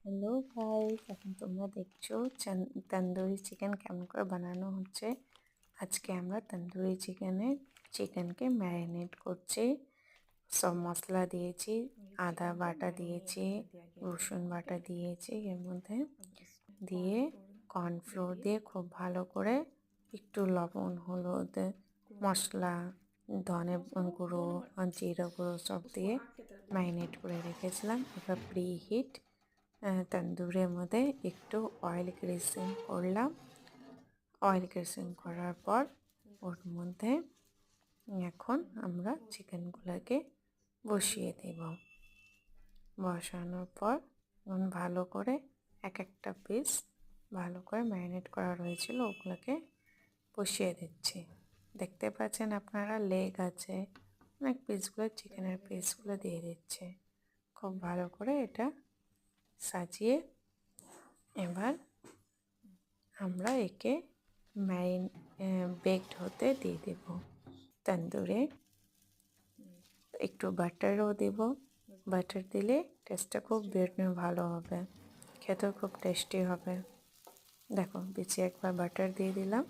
Hello guys, এখন তোমরা দেখছো তন্দুরি চিকেন কেমন করে বানানো হচ্ছে। আজকে আমরা তন্দুরি চিকেনকে ম্যারিনেট করছি। সব মশলা দিয়েছি, আদা বাটা দিয়েছি, রসুন বাটা দিয়েছি, এর মধ্যে দিয়ে কর্নফ্লোর দিয়ে খুব ভালো করে একটু লবণ, হলুদ, মশলা, ধনে গুঁড়ো, জিরা গুঁড়ো সব দিয়ে ম্যারিনেট করে রেখেছিলাম। এবার প্রিহিট তন্দুরের মধ্যে একটু অয়েল গ্রিসিং করলাম। অয়েল গ্রিসিং করার পর ওর মধ্যে এখন আমরা চিকেনগুলোকে বসিয়ে দেব। বসানোর পর ভালো করে এক একটা পিস ভালো করে ম্যারিনেট করা রয়েছিল ওগুলোকে বসিয়ে দিচ্ছি। দেখতে পাচ্ছেন আপনারা লেগ আছে, অনেক পিসগুলো চিকেনের পিসগুলো দিয়ে দিচ্ছে। খুব ভালো করে এটা সাজিয়ে এবার আমরা একে বেকড হতে দিয়ে দেব তন্দুরে। একটু বাটারও দেব, বাটার দিলে টেস্টটা খুব ভালো হবে, খেতেও খুব টেস্টি হবে। দেখো বেশি একবার বাটার দিয়ে দিলাম,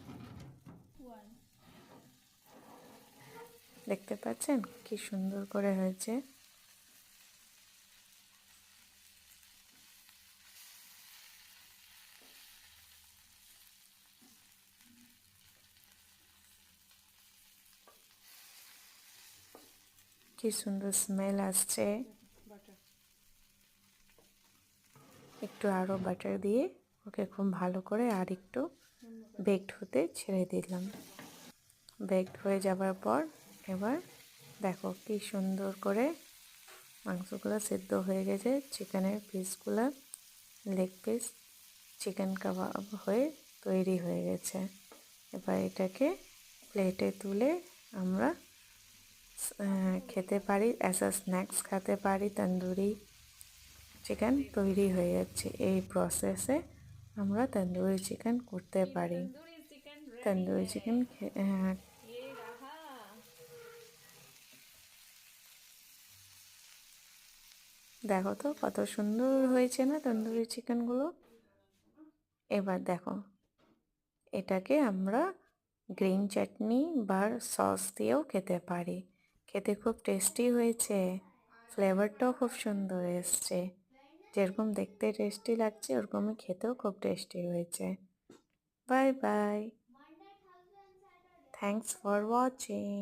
দেখতে পাচ্ছেন কি সুন্দর করে হয়েছে। কি সুন্দর স্মেল আসছে। একটু আরও বাটার দিয়ে ওকে খুব ভালো করে আর একটু বেকড হতে ছেড়ে দিলাম। বেকড হয়ে যাবার পর এবার দেখো কি সুন্দর করে মাংসগুলো সেদ্ধ হয়ে গেছে, চিকেনের পিসগুলো, লেগ পিস চিকেন কাবাব হয়ে তৈরি হয়ে গেছে। এবার এটাকে প্লেটে তুলে আমরা খেতে পারি, অ্যাজ আ স্ন্যাক্স খেতে পারি। তন্দুরি চিকেন তৈরি হয়ে যাচ্ছে। এই প্রসেসে আমরা তন্দুরি চিকেন করতে পারি। তন্দুরি চিকেন দেখো তো কত সুন্দর হয়েছে না তন্দুরি চিকেনগুলো। এবার দেখো এটাকে আমরা গ্রিন চাটনি বা সস দিয়েও খেতে পারি। খেতে খুব টেস্টি হয়েছে, ফ্লেভারটাও খুব সুন্দর এসছে। যেরকম দেখতে টেস্টি লাগছে ওরকমই খেতেও খুব টেস্টি হয়েছে। Bye bye, thanks for watching.